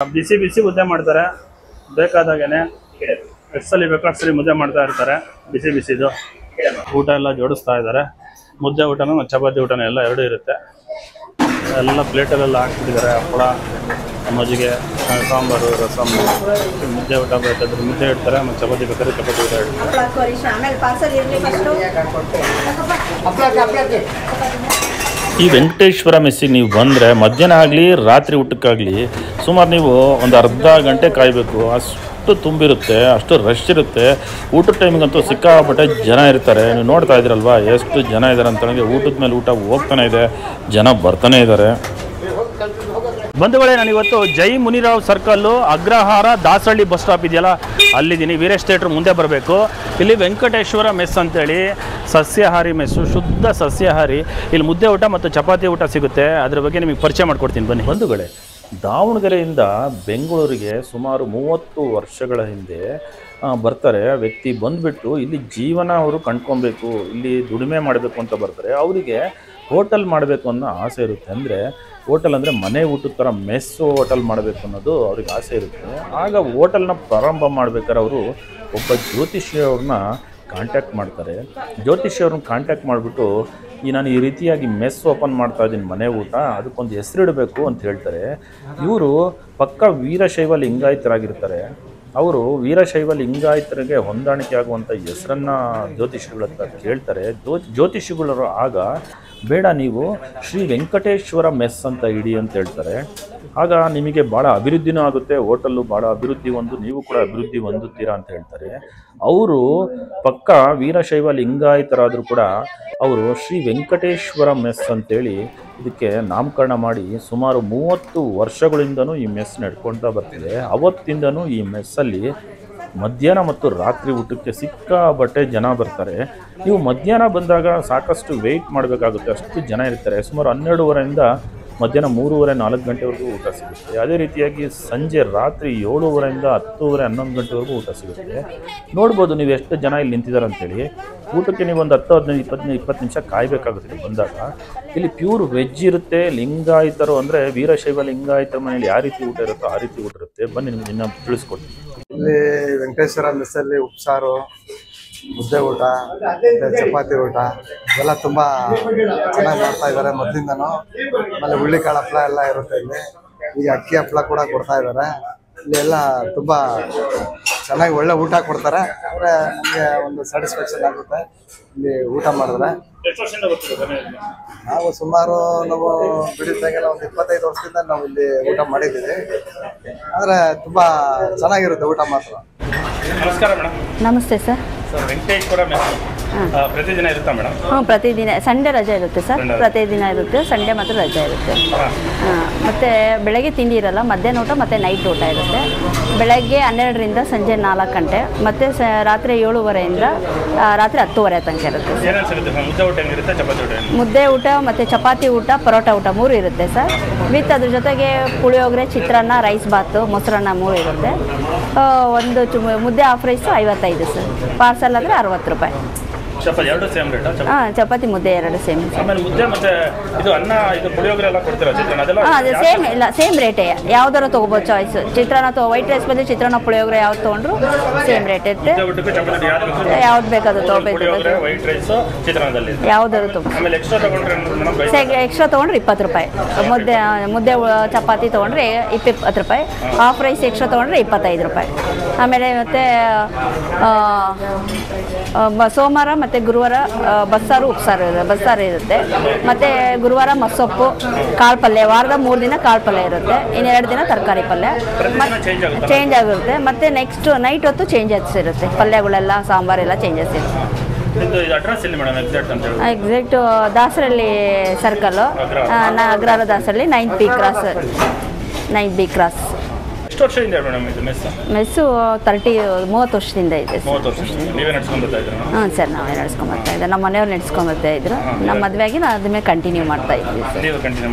ಬಿಸಿ ಬಿಸಿ ಮುದ್ದೆ ಮಾಡ್ತಾರೆ, ಬೇಕಾದಾಗೇನೆ ಎಷ್ಟು ಸಲ ಬೇಕು ಅಷ್ಟು ಸಲ ಮುದ್ದೆ ಮಾಡ್ತಾ ಇರ್ತಾರೆ. ಬಿಸಿ ಬಿಸಿದು ಊಟ ಎಲ್ಲ ಜೋಡಿಸ್ತಾ ಇದ್ದಾರೆ. ಮುದ್ದೆ ಊಟನೂ ಚಪಾತಿ ಊಟನೂ ಎಲ್ಲ ಎರಡೂ ಇರುತ್ತೆ. ಎಲ್ಲ ಪ್ಲೇಟಲ್ಲೆಲ್ಲ ಹಾಕ್ಬಿಟ್ಟಿದ್ದಾರೆ. ಹಪ್ಪಳ, ಮಜ್ಜಿಗೆ, ಸಾಂಬಾರು, ರಸಮ್, ಮುದ್ದೆ ಊಟ ಬೇಕಾದ್ರೆ ಮುದ್ದೆ ಇಡ್ತಾರೆ, ಮತ್ತು ಚಪಾತಿ ಬೇಕಾದ್ರೆ ಚಪಾತಿ ಊಟ ಇಡ್ತಾರೆ. ಈ ವೆಂಕಟೇಶ್ವರ ಮೆಸ್ಸಿಗೆ ನೀವು ಬಂದರೆ ಮಧ್ಯಾಹ್ನ ಆಗಲಿ ರಾತ್ರಿ ಊಟಕ್ಕಾಗಲಿ ಸುಮಾರು ನೀವು ಒಂದು ಅರ್ಧ ಗಂಟೆ ಕಾಯಬೇಕು. ಅಷ್ಟು ತುಂಬಿರುತ್ತೆ, ಅಷ್ಟು ರಶ್ ಇರುತ್ತೆ. ಊಟದ ಟೈಮಿಗಂತೂ ಸಿಕ್ಕಾಪಟ್ಟೆ ಜನ ಇರ್ತಾರೆ. ನೀವು ನೋಡ್ತಾ ಇದ್ದೀರಲ್ವ ಎಷ್ಟು ಜನ ಇದ್ದಾರೆ ಅಂತ. ನನಗೆ ಊಟದ ಮೇಲೆ ಊಟ ಹೋಗ್ತಾನೆ ಇದೆ, ಜನ ಬರ್ತಾನೆ ಇದ್ದಾರೆ. ಬಂಧುಗಳೇ, ನಾನಿವತ್ತು Jai Munirao circle Agrahara Dasarahalli bus stop ಇದೆಯಲ್ಲ ಅಲ್ಲಿದ್ದೀನಿ. ವೀರೇಶ್ ಥಿಯೇಟ್ರ್ ಮುಂದೆ ಬರಬೇಕು. ಇಲ್ಲಿ ವೆಂಕಟೇಶ್ವರ ಮೆಸ್ ಅಂತೇಳಿ ಸಸ್ಯಾಹಾರಿ ಮೆಸ್ಸು, ಶುದ್ಧ ಸಸ್ಯಾಹಾರಿ. ಇಲ್ಲಿ ಮುದ್ದೆ ಊಟ ಮತ್ತು ಚಪಾತಿ ಊಟ ಸಿಗುತ್ತೆ. ಅದ್ರ ಬಗ್ಗೆ ನಿಮಗೆ ಪರಿಚಯ ಮಾಡಿಕೊಡ್ತೀನಿ ಬನ್ನಿ. ಬಂಧುಗಳೇ, ದಾವಣಗೆರೆಯಿಂದ ಬೆಂಗಳೂರಿಗೆ ಸುಮಾರು 30 ವರ್ಷಗಳ ಹಿಂದೆ ಬರ್ತಾರೆ ವ್ಯಕ್ತಿ. ಬಂದುಬಿಟ್ಟು ಇಲ್ಲಿ ಜೀವನ ಅವರು ಕಂಡ್ಕೊಬೇಕು, ಇಲ್ಲಿ ದುಡಿಮೆ ಮಾಡಬೇಕು ಅಂತ ಬರ್ತಾರೆ. ಅವರಿಗೆ ಹೋಟೆಲ್ ಮಾಡಬೇಕು ಅನ್ನೋ ಆಸೆ ಇರುತ್ತೆ. ಅಂದರೆ ಹೋಟೆಲ್ ಅಂದರೆ ಮನೆ ಊಟದ ಥರ ಮೆಸ್ಸು ಹೋಟೆಲ್ ಮಾಡಬೇಕು ಅನ್ನೋದು ಅವ್ರಿಗೆ ಆಸೆ ಇರುತ್ತೆ. ಆಗ ಹೋಟೆಲ್ನ ಪ್ರಾರಂಭ ಮಾಡ್ಬೇಕಾದ್ರೆ ಅವರು ಒಬ್ಬ ಜ್ಯೋತಿಷಿ ಅವ್ರನ್ನ ಕಾಂಟ್ಯಾಕ್ಟ್ ಮಾಡ್ತಾರೆ. ಜ್ಯೋತಿಷಿ ಅವ್ರನ್ನ ಕಾಂಟ್ಯಾಕ್ಟ್ ಮಾಡಿಬಿಟ್ಟು ನಾನು ಈ ರೀತಿಯಾಗಿ ಮೆಸ್ ಓಪನ್ ಮಾಡ್ತಾ ಇದ್ದೀನಿ, ಮನೆ ಊಟ, ಅದಕ್ಕೊಂದು ಹೆಸರಿಡಬೇಕು ಅಂತ ಹೇಳ್ತಾರೆ. ಇವರು ಪಕ್ಕ ವೀರಶೈವ ಲಿಂಗಾಯತರಾಗಿರ್ತಾರೆ. ಅವರು ವೀರಶೈವ ಲಿಂಗಾಯತರಿಗೆ ಹೊಂದಾಣಿಕೆ ಆಗುವಂಥ ಹೆಸರನ್ನು ಜ್ಯೋತಿಷಿಗಳ ಹತ್ರ ಕೇಳ್ತಾರೆ. ಜ್ಯೋತಿಷಿಗಳರು ಆಗ ಬೇಡ, ನೀವು ಶ್ರೀ ವೆಂಕಟೇಶ್ವರ ಮೆಸ್ ಅಂತ ಇಡಿ ಅಂತ ಹೇಳ್ತಾರೆ. ಆಗ ನಿಮಗೆ ಭಾಳ ಅಭಿವೃದ್ಧಿನೂ ಆಗುತ್ತೆ, ಹೋಟೆಲ್ಲು ಭಾಳ ಅಭಿವೃದ್ಧಿ ನೀವು ಕೂಡ ಅಭಿವೃದ್ಧಿ ಹೊಂದುತ್ತೀರಾ ಅಂತ ಹೇಳ್ತಾರೆ. ಅವರು ಪಕ್ಕ ವೀರಶೈವ ಲಿಂಗಾಯತರಾದರೂ ಕೂಡ ಅವರು ಶ್ರೀ ವೆಂಕಟೇಶ್ವರ ಮೆಸ್ ಅಂತೇಳಿ ಇದಕ್ಕೆ ನಾಮಕರಣ ಮಾಡಿ ಸುಮಾರು 30 ವರ್ಷಗಳಿಂದನೂ ಈ ಮೆಸ್ ನಡ್ಕೊಳ್ತಾ ಬರ್ತಿದೆ. ಅವತ್ತಿಂದನೂ ಈ ಮೆಸ್ಸಲ್ಲಿ ಮಧ್ಯಾಹ್ನ ಮತ್ತು ರಾತ್ರಿ ಊಟಕ್ಕೆ ಸಿಕ್ಕಾಬಟ್ಟೆ ಜನ ಬರ್ತಾರೆ. ನೀವು ಮಧ್ಯಾಹ್ನ ಬಂದಾಗ ಸಾಕಷ್ಟು ವೆಯ್ಟ್ ಮಾಡಬೇಕಾಗುತ್ತೆ, ಅಷ್ಟು ಜನ ಇರ್ತಾರೆ. ಸುಮಾರು 12:30ಯಿಂದ ಮಧ್ಯಾಹ್ನ 3:30-4 ಗಂಟೆವರೆಗೂ ಊಟ ಸಿಗುತ್ತೆ. ಅದೇ ರೀತಿಯಾಗಿ ಸಂಜೆ ರಾತ್ರಿ 7:30ಯಿಂದ 10:30-11 ಗಂಟೆವರೆಗೂ ಊಟ ಸಿಗುತ್ತೆ. ನೋಡ್ಬೋದು ನೀವು ಎಷ್ಟು ಜನ ಇಲ್ಲಿ ನಿಂತಿದ್ದಾರೆ ಅಂತೇಳಿ. ಊಟಕ್ಕೆ ನೀವು ಒಂದು 10-15-20 ನಿಮಿಷ ಕಾಯಬೇಕಾಗುತ್ತೆ ಬಂದಾಗ. ಇಲ್ಲಿ ಪ್ಯೂರ್ ವೆಜ್ ಇರುತ್ತೆ. ಲಿಂಗಾಯತರು ಅಂದರೆ ವೀರಶೈವ ಲಿಂಗಾಯತರ ಮನೇಲಿ ಯಾವ ರೀತಿ ಊಟ ಇರುತ್ತೋ ಆ ರೀತಿ ಊಟ ಇರುತ್ತೆ. ಬನ್ನಿ ನಿಮ್ಗೆ ಇನ್ನೂ ತಿಳಿಸ್ಕೊಡ್ತೀನಿ. ಇಲ್ಲಿ ವೆಂಕಟೇಶ್ವರ ಮೆಸ್ಸಲ್ಲಿ ಉಪ್ಸಾರು, ಮುದ್ದೆ ಊಟ, ಚಪಾತಿ ಊಟ ಎಲ್ಲ ತುಂಬ ಚೆನ್ನಾಗಿ ಮಾಡ್ತಾ ಇದ್ದಾರೆ ಮೊದಲಿಂದನೂ. ಆಮೇಲೆ ಹುಳ್ಳಿಕಾಳು ಹಪ್ಪಳ ಎಲ್ಲ ಇರುತ್ತೆ ಇಲ್ಲಿ. ಈಗ ಅಕ್ಕಿ ಹಪ್ಪಳ ಕೂಡ ಕೊಡ್ತಾ ಇದ್ದಾರೆ. ಇಲ್ಲಿ ಎಲ್ಲ ತುಂಬ ಚೆನ್ನಾಗಿ ಒಳ್ಳೆ ಊಟ ಕೊಡ್ತಾರೆ. ಅಂದರೆ ನಮಗೆ ಒಂದು ಸ್ಯಾಟಿಸ್ಫ್ಯಾಕ್ಷನ್ ಆಗುತ್ತೆ ಇಲ್ಲಿ ಊಟ ಮಾಡಿದ್ರೆ. ನಾವು ಸುಮಾರು ನಾವು ಬಿಡಿದಾಗೆಲ್ಲ ಒಂದು 25 ವರ್ಷದಿಂದ ನಾವು ಇಲ್ಲಿ ಊಟ ಮಾಡಿದ್ದೀವಿ. ಆದರೆ ತುಂಬ ಚೆನ್ನಾಗಿರುತ್ತೆ ಊಟ ಮಾತ್ರ. ನಮಸ್ಕಾರ ಮೇಡಮ್. ನಮಸ್ತೆ ಸರ್. ವೆಂಕಟೇಶ್ವರ ಮೆಸ್ ಪ್ರತಿದಿನ ಇರುತ್ತಾ ಮೇಡಮ್? ಪ್ರತಿದಿನ ಸಂಡೇ ರಜೆ ಇರುತ್ತೆ ಸರ್. ಪ್ರತಿದಿನ ಇರುತ್ತೆ, ಸಂಡೇ ಮಾತ್ರ ರಜೆ ಇರುತ್ತೆ. ಮತ್ತು ಬೆಳಗ್ಗೆ ತಿಂಡಿ ಇರಲ್ಲ, ಮಧ್ಯಾಹ್ನ ಊಟ ಮತ್ತು ನೈಟ್ ಊಟ ಇರುತ್ತೆ. ಬೆಳಗ್ಗೆ 12ರಿಂದ ಸಂಜೆ 4 ಗಂಟೆ, ಮತ್ತು ರಾತ್ರಿ 7:30ಯಿಂದ ರಾತ್ರಿ 10:30 ತನಕ ಇರುತ್ತೆ. ಮುದ್ದೆ ಊಟ ಮತ್ತು ಚಪಾತಿ ಊಟ, ಪರೋಟ ಊಟ 3 ಇರುತ್ತೆ ಸರ್. ವಿತ್ ಅದ್ರ ಜೊತೆಗೆ ಪುಳಿಯೋಗರೆ, ಚಿತ್ರಾನ್ನ, ರೈಸ್ ಬಾತು, ಮೊಸರನ್ನ 3 ಇರುತ್ತೆ. ಒಂದು ಮುದ್ದೆ ಹಾಫ್ ರೈಸು 55 ಸರ್. ಪಾರ್ಸಲ್ ಆದರೆ 60 ರೂಪಾಯಿ. ಚಪಾತಿ ಮುದ್ದೆ 2 ಸೇಮ್. ಅದೇ ಸೇಮ್ ಇಲ್ಲ, ಸೇಮ್ ರೇಟೇ. ಯಾವ್ದಾರು ತೊಗೋಬೋದು ಚಾಯ್ಸ್. ಚಿತ್ರಾನ್ನ ವೈಟ್ ರೈಸ್ ಬಂದು ಚಿತ್ರಾನ್ನ, ಪುಳಿಯೋಗರೆ ಯಾವ್ದು ತೊಗೊಂಡ್ರು ಸೇಮ್ ರೇಟ್ ಇರುತ್ತೆ. ಯಾವ್ದು ಬೇಕಾದ್ರೂ ತೊಗೋಬೇಕು, ಯಾವ್ದಾದ್ರು ತೊಗೊಂಡು. ಎಕ್ಸ್ಟ್ರಾ ತೊಗೊಂಡ್ರೆ 20 ರೂಪಾಯಿ. ಮುದ್ದೆ ಚಪಾತಿ ತೊಗೊಂಡ್ರೆ 20 ರೂಪಾಯಿ. ಹಾಫ್ ರೈಸ್ ಎಕ್ಸ್ಟ್ರಾ ತೊಗೊಂಡ್ರೆ 25 ರೂಪಾಯಿ. ಆಮೇಲೆ ಮತ್ತು ಸೋಮವಾರ ಮತ್ತು ಗುರುವಾರ ಬಸ್ಸಾರು ಬಸ್ಸಾರು ಇರುತ್ತೆ. ಮತ್ತು ಗುರುವಾರ ಮಸ್ಸೊಪ್ಪು, ಕಾಳು ಪಲ್ಯ. ವಾರದ 3 ದಿನ ಕಾಳು ಪಲ್ಯ ಇರುತ್ತೆ, ಇನ್ನು 2 ದಿನ ತರಕಾರಿ ಪಲ್ಯ ಚೇಂಜ್ ಆಗಿರುತ್ತೆ. ಮತ್ತು ನೆಕ್ಸ್ಟ್ ನೈಟ್ ಹೊತ್ತು ಚೇಂಜಸ್ ಇರುತ್ತೆ. ಪಲ್ಯಗಳೆಲ್ಲ, ಸಾಂಬಾರೆಲ್ಲ ಚೇಂಜಸ್ ಇರುತ್ತೆ. Exact Dasarahalli circle, Agrahara Dasarahalli, 9B cross. ಎಷ್ಟು ವರ್ಷದಿಂದ ಮೇಡಮ್ ಇದು ಮೆಸ್ಸು 30 ವರ್ಷದಿಂದ ಇದೆ. ಹಾಂ ಸರ್, ನಾವೇ ನಡೆಸ್ಕೊಂಬರ್ತಾ ಇದ್ದೆ. ನಮ್ಮ ಮನೆಯವ್ರು ನಡೆಸ್ಕೊಂಬರ್ತಾ ಇದ್ರು. ನಮ್ಮ ಮದುವೆಯಾಗಿ ನಾನು ಅದನ್ನೇ ಕಂಟಿನ್ಯೂ ಮಾಡ್ತಾ ಇದ್ದೀವಿ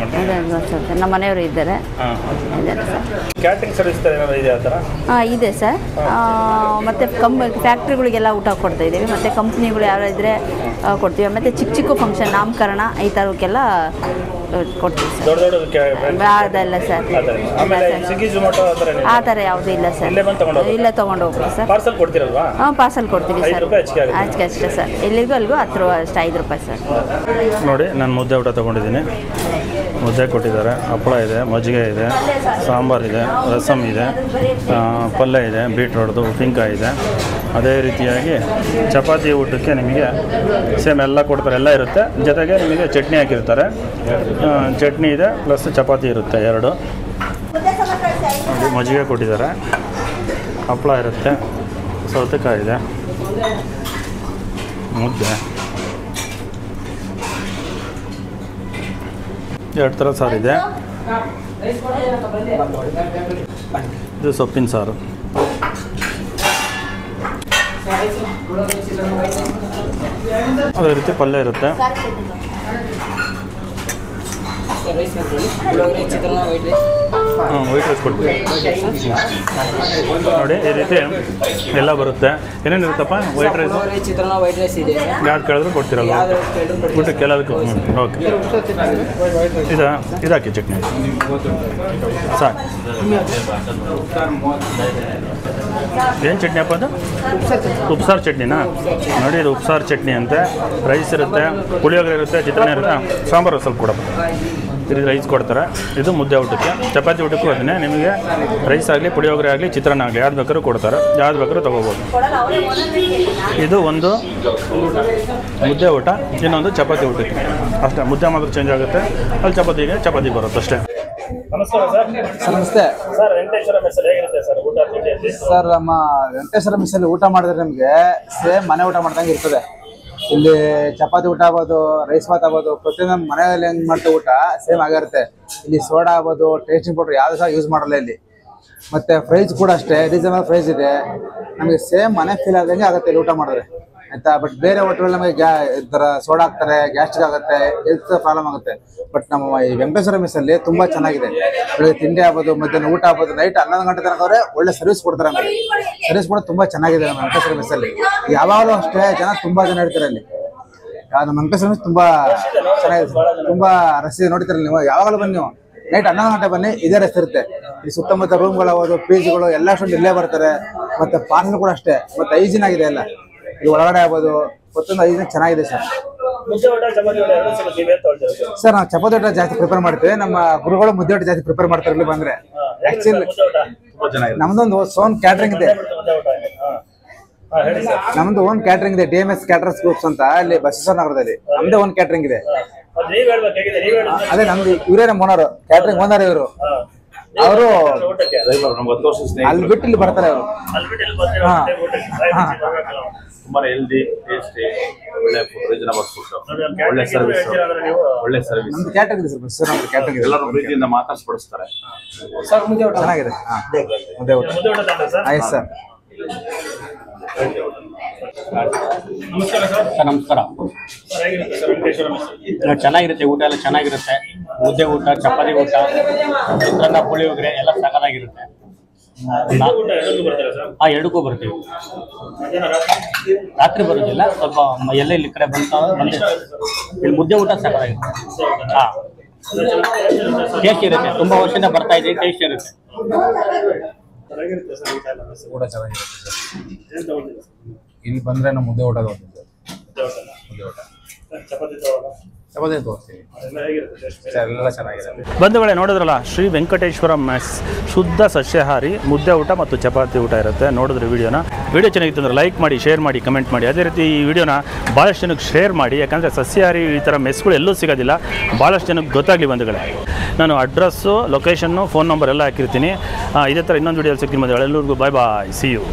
ಸರ್. ನಮ್ಮ ಮನೆಯವರು ಇದ್ದಾರೆ ಸರ್. ಇದೆ ಸರ್. ಮತ್ತು ಫ್ಯಾಕ್ಟ್ರಿಗಳಿಗೆಲ್ಲ ಊಟ ಕೊಡ್ತಾ ಇದ್ದೀವಿ. ಮತ್ತು ಕಂಪ್ನಿಗಳು ಯಾರು ಇದ್ದರೆ ಕೊಡ್ತೀವಿ. ಮತ್ತು ಚಿಕ್ಕ ಫಂಕ್ಷನ್, ನಾಮಕರಣ ಈ ಥರಕ್ಕೆಲ್ಲ ಕೊಡ್ತೀವಿ ಸರ್. ದೊಡ್ಡ ದೊಡ್ಡ ಅದಲ್ಲ ಸರ್, ಆಮೇಲೆ ಸ್ವಿಗ್ಗಿ ಝೊಮ್ಯಾಟೊ ಆ ಥರ ಯಾವುದೂ ಇಲ್ಲ ಸರ್. ಇಲ್ಲೇ ತೊಗೊಂಡು ಹೋಗ್ತೀವಿ ಸರ್. ಪಾರ್ಸಲ್ ಕೊಡ್ತೀರಲ್ವಾ? ಹಾಂ, ಪಾರ್ಸಲ್ ಕೊಡ್ತೀವಿ ಸರ್. ಹೆಚ್ಚಿಗೆ ಅಷ್ಟೇ ಸರ್. ಇಲ್ಲಿಗೂ ಅಲ್ಲಿಗೂ 10 ರೂಪಾಯಿ ಅಷ್ಟೇ, 5 ರೂಪಾಯಿ ಸರ್. ನೋಡಿ, ನಾನು ಮುದ್ದೆ ಊಟ ತೊಗೊಂಡಿದ್ದೀನಿ. ಮುದ್ದೆ ಕೊಟ್ಟಿದ್ದಾರೆ, ಹಪ್ಪಳ ಇದೆ, ಮಜ್ಜಿಗೆ ಇದೆ, ಸಾಂಬಾರಿದೆ, ರಸಮ್ ಇದೆ, ಪಲ್ಯ ಇದೆ, ಬೀಟ್ರೋಟ್ದು ಉಪ್ಪಿನಕಾಯಿ ಇದೆ. ಅದೇ ರೀತಿಯಾಗಿ ಚಪಾತಿ ಊಟಕ್ಕೆ ನಿಮಗೆ ಸೇಮ್ ಎಲ್ಲ ಕೊಡ್ತಾರೆ, ಎಲ್ಲ ಇರುತ್ತೆ. ಜೊತೆಗೆ ನಿಮಗೆ ಚಟ್ನಿ ಹಾಕಿರ್ತಾರೆ. ಚಟ್ನಿ ಇದೆ ಪ್ಲಸ್ ಚಪಾತಿ ಇರುತ್ತೆ 2. ನೋಡಿ, ಮಜ್ಜಿಗೆ ಕೊಟ್ಟಿದ್ದಾರೆ, ಹಪ್ಪಳ ಇರುತ್ತೆ, ಸೌತೆಕಾಯಿ ಇದೆ, ಮುದ್ದೆ, 2 ಥರ ಸಾರಿದೆ. ಇದು ಸೊಪ್ಪಿನ ಸಾರು. ಅದೇ ರೀತಿ ಪಲ್ಯ ಇರುತ್ತೆ. ವೈಟ್ ರೈಸ್ ಕೊಡ್ತೀವಿ ನೋಡಿ. ಈ ರೀತಿ ಎಲ್ಲ ಬರುತ್ತೆ. ಏನೇನಿರುತ್ತಪ್ಪ? ವೈಟ್ ರೈಸು, ಯಾರು ಕೇಳಿದ್ರು ಕೊಡ್ತೀರಲ್ವ? ಊಟಕ್ಕೆ ಎಲ್ಲದಕ್ಕೂ. ಓಕೆ, ಇದಾಕಿ ಚಟ್ನಿ ಸಾಕು. ಏನು ಚಟ್ನಿ ಅಪ್ಪ ಅದು? ಉಪ್ಸಾರು ಚಟ್ನಿನಾ? ನೋಡಿ, ಇದು ಉಪ್ಸಾರು ಚಟ್ನಿ ಅಂತೆ. ರೈಸ್ ಇರುತ್ತೆ, ಪುಳಿಯೋಗರೆ ಇರುತ್ತೆ, ಚಿತ್ರಾನ್ನ ಇರುತ್ತೆ, ಸಾಂಬಾರು ಸ್ವಲ್ಪ ಕೊಡಪ್ಪ. ಇದು ರೈಸ್ ಕೊಡ್ತಾರೆ. ಇದು ಮುದ್ದೆ ಊಟಕ್ಕೆ. ಚಪಾತಿ ಊಟಕ್ಕೂ ಅದನ್ನೇ. ನಿಮಗೆ ರೈಸ್ ಆಗಲಿ, ಪುಳಿಯೋಗರೆ ಆಗಲಿ, ಚಿತ್ರಾನ್ನ ಆಗಲಿ, ಯಾವ್ದು ಬೇಕಾದ್ರೂ ಕೊಡ್ತಾರೆ. ಯಾವ್ದು ಬೇಕಾದ್ರೂ ತೊಗೋಬೋದು. ಇದು ಒಂದು ಮುದ್ದೆ ಊಟ, ಇನ್ನೊಂದು ಚಪಾತಿ ಊಟಕ್ಕೆ ಅಷ್ಟೇ. ಮುದ್ದೆ ಮಾತ್ರ ಚೇಂಜ್ ಆಗುತ್ತೆ, ಅಲ್ಲಿ ಚಪಾತಿ ಬರುತ್ತೆ ಅಷ್ಟೇ. ನಮಸ್ಕಾರ ಸರ್. ನಮಸ್ತೆ ಸರ್. ವೆಂಕಟೇಶ್ವರ ಮೆಸ್ಸಲ್ಲಿ ಹೇಗಿರುತ್ತೆ ಸರ್ ಊಟ? ಸರ್, ನಮ್ಮ ವೆಂಕಟೇಶ್ವರ ಮೆಸ್ಸಲ್ಲಿ ಊಟ ಮಾಡಿದ್ರೆ ನಮಗೆ ಸೇಮ್ ಮನೆ ಊಟ ಮಾಡ್ದಂಗೆ ಇರ್ತದೆ. ಇಲ್ಲಿ ಚಪಾತಿ ಊಟ ಆಗ್ಬೋದು, ರೈಸ್ ಬಾತ್ ಆಗ್ಬೋದು, ಪ್ರತಿಯೊಂದು ನಮ್ಮ ಮನೆಯಲ್ಲಿ ಹೆಂಗೆ ಮಾಡ್ತೀವಿ ಊಟ ಸೇಮ್ ಆಗಿರುತ್ತೆ. ಇಲ್ಲಿ ಸೋಡಾ ಆಗ್ಬೋದು, ಟೇಸ್ಟಿಂಗ್ ಪೌಡ್ರ್ ಯಾವುದು ಸಹ ಯೂಸ್ ಮಾಡಲ್ಲ ಇಲ್ಲಿ. ಮತ್ತು ಪ್ರೈಸ್ ಕೂಡ ಅಷ್ಟೇ ರೀಸನಬಲ್ ಪ್ರೈಸ್ ಇದೆ. ನಮಗೆ ಸೇಮ್ ಮನೆ ಫೀಲ್ ಆದಂಗೆ ಆಗುತ್ತೆ ಇಲ್ಲಿ ಊಟ ಮಾಡಿದ್ರೆ, ಆಯಿತಾ. ಬಟ್ ಬೇರೆ ಹೋಟೆಲ್ ನಮಗೆ ಈ ಥರ ಸೋಡಾ ಹಾಕ್ತಾರೆ, ಗ್ಯಾಸ್ಟ್ರಿಕ್ ಆಗುತ್ತೆ, ಹೆಲ್ತ್ ಪ್ರಾಬ್ಲಮ್ ಆಗುತ್ತೆ. ಬಟ್ ನಮ್ಮ ಈ ವೆಂಕಟೇಶ್ವರ ಮೆಸ್ಸಲ್ಲಿ ತುಂಬ ಚೆನ್ನಾಗಿದೆ. ಬೆಳಗ್ಗೆ ತಿಂಡಿ ಆಗ್ಬೋದು, ಮಧ್ಯಾಹ್ನ ಊಟ ಆಗ್ಬೋದು, ನೈಟ್ 11 ಗಂಟೆ ತನಕ ಅವರೇ ಒಳ್ಳೆ ಸರ್ವಿಸ್ ಕೊಡ್ತಾರೆ. ನಮಗೆ ಸರ್ವಿಸ್ ಕೂಡ ತುಂಬ ಚೆನ್ನಾಗಿದೆ ನಮ್ಮ ವೆಂಕಟೇಶ್ವರ ಮೆಸ್ಸಲ್ಲಿ. ಯಾವಾಗಲೂ ಅಷ್ಟೇ ಜನ ತುಂಬ ಜನ ಇರ್ತಾರೆ ಅಲ್ಲಿ. ನಮ್ಮ ವೆಂಕಟೇಶ್ವರ ಮೆಸ್ ತುಂಬ ಚೆನ್ನಾಗಿದೆ, ತುಂಬ ರಶ್ ಇದೆ. ನೋಡ್ತೀರಲ್ಲ ನೀವು, ಯಾವಾಗಲೂ ಬನ್ನಿ ನೀವು. ನೈಟ್ 11 ಗಂಟೆ ಬನ್ನಿ, ಇದೇ ರಶ್ ಇರುತ್ತೆ. ಈ ಸುತ್ತಮುತ್ತ ರೂಮ್ಗಳಾಗೋದು, ಪೀಜ್ಗಳು ಎಲ್ಲ ಅಷ್ಟೊಂದು ಇಲ್ಲೇ ಬರ್ತಾರೆ. ಮತ್ತು ಪಾರ್ಸಲ್ ಕೂಡ ಅಷ್ಟೇ. ಮತ್ತು ಹೈಜೀನ್ ಆಗಿದೆ ಎಲ್ಲ. ಈ ಒಳಗಡೆ ಆಗ್ಬೋದು, ಪ್ರತಿಯೊಂದು ಹೈಜೀನ್ ಚೆನ್ನಾಗಿದೆ ಸರ್. ಸರ್, ನಾವು ಚಪಾತಿ ಊಟ ಜಾಸ್ತಿ ಪ್ರಿಪೇರ್ ಮಾಡ್ತೀವಿ. ನಮ್ಮ ಗುರುಗಳು ಮುದ್ದೆ ಊಟ ಜಾಸ್ತಿ ಪ್ರಿಪೇರ್ ಮಾಡ್ತಾರೆ ಇಲ್ಲಿ ಬಂದ್ರೆ. ಆಕ್ಚುಲಿ ನಮ್ದೊಂದು ಓನ್ ಕ್ಯಾಟ್ರಿಂಗ್ ಇದೆ. ನಮ್ದು ಓನ್ ಕ್ಯಾಟ್ರಿಂಗ್ ಇದೆ, DMS ಕ್ಯಾಟರರ್ಸ್ ಗ್ರೂಪ್ಸ್ ಅಂತ, ಅಲ್ಲಿ ಬಸವೇಶ್ವರ ನಗರದಲ್ಲಿ ನಮ್ದೇ ಓನ್ ಕ್ಯಾಟ್ರಿಂಗ್ ಇದೆ. ಅದೇ ನಮ್ದು ಇವರೇ ನಮ್ಮ ಓನರ್, ಕ್ಯಾಟ್ರಿಂಗ್ ಓನರ್ ಇವರು. ಅವರು ಅಲ್ಲಿ ಬಿಟ್ಟು ಇಲ್ಲಿ ಬರ್ತಾರೆ ಅವರು. ತುಂಬಾ ಹೆಲ್ದಿ, ಟೇಸ್ಟಿ, ಒಳ್ಳೆ ಫುಡ್, ರೀಸನಬಲ್ ಫುಡ್, ಒಳ್ಳೆ ಸರ್ವಿಸ್, ಒಳ್ಳೆ ಸರ್ವಿಸ್. ನಮ್ದು ಕ್ಯಾಟ್ರಿಂಗ್ ಇದೆ ಸರ್, ನಮ್ದು ಕ್ಯಾಟ್ರಿಂಗ್ ಎಲ್ಲರೂ ಪ್ರೀತಿಯಿಂದ ಮಾತಾಡ್ಸ್ಪಡಿಸ್ತಾರೆ. ಚೆನ್ನಾಗಿದೆ. ಮುದ್ದೆ ಊಟ ಆಯ್ತು ಸರ್. ನಮಸ್ಕಾರ ಸರ್. ನಮಸ್ಕಾರ. ಚೆನ್ನಾಗಿರುತ್ತೆ, ಊಟ ಎಲ್ಲ ಚೆನ್ನಾಗಿರುತ್ತೆ. ಮುದ್ದೆ ಊಟ, ಚಪಾತಿ ಊಟ, ಚಿತ್ರಾನ್ನ, ಪುಳಿಯೋಗರೆ ಎಲ್ಲ ಸಕ್ಕತ್ತಾಗಿರುತ್ತೆ. ಎರಡಕ್ಕೂ ಬರ್ತೀವಿ. ರಾತ್ರಿ ಬರೋದಿಲ್ಲ, ಸ್ವಲ್ಪ ಎಲ್ಲ ಇಲ್ಲಿ ಕಡೆ ಬಂದು ಇಲ್ಲಿ ಮುದ್ದೆ ಊಟ ಸಕ್ಕತ್ತಾಗಿರುತ್ತೆ. ಟೇಸ್ಟ್ ಇರುತ್ತೆ. ತುಂಬ ವರ್ಷದಿಂದ ಬರ್ತಾ ಇದ್ದೀವಿ, ಟೇಸ್ಟ್ ಇರುತ್ತೆ. ಊಟ ಚೆನ್ನಾಗಿರುತ್ತೆ ಸರ್. ಇಲ್ಲಿ ಬಂದ್ರೆ ನಾವು ಮುದ್ದೆ ಊಟ ತಗೋತೀವಿ. ಚಪಾತಿ ತಗೋತೀವಿ. ಎಲ್ಲ ಚೆನ್ನಾಗಿದೆ. ಬಂಧುಗಳೇ, ನೋಡಿದ್ರಲ್ಲ, ಶ್ರೀ ವೆಂಕಟೇಶ್ವರ ಮೆಸ್ ಶುದ್ಧ ಸಸ್ಯಾಹಾರಿ ಮುದ್ದೆ ಊಟ ಮತ್ತು ಚಪಾತಿ ಊಟ ಇರುತ್ತೆ. ನೋಡಿದ್ರೆ ವಿಡಿಯೋ ಚೆನ್ನಾಗಿತ್ತು ಅಂದರೆ ಲೈಕ್ ಮಾಡಿ, ಶೇರ್ ಮಾಡಿ, ಕಮೆಂಟ್ ಮಾಡಿ. ಅದೇ ರೀತಿ ಈ ವಿಡಿಯೋನ ಭಾಳಷ್ಟು ಜನಕ್ಕೆ ಶೇರ್ ಮಾಡಿ. ಯಾಕಂದರೆ ಸಸ್ಯಾಹಾರಿ ಈ ಥರ ಮೆಸ್ಗಳು ಎಲ್ಲೂ ಸಿಗೋದಿಲ್ಲ, ಭಾಳಷ್ಟು ಜನಕ್ಕೆ ಗೊತ್ತಾಗಲಿ ಬಂಧುಗಳೇ. ನಾನು ಅಡ್ರೆಸ್ಸು, ಲೊಕೇಶನ್ನು, ಫೋನ್ ನಂಬರ್ ಎಲ್ಲ ಹಾಕಿರ್ತೀನಿ. ಇದೇ ಥರ ಇನ್ನೊಂದು ವಿಡಿಯೋ ಸಿಗ್ತೀನಿ ಬಂಧುಗಳೇ. ಎಲ್ಲರಿಗೂ ಬಾಯ್ ಬಾಯ್, ಸಿ ಯು.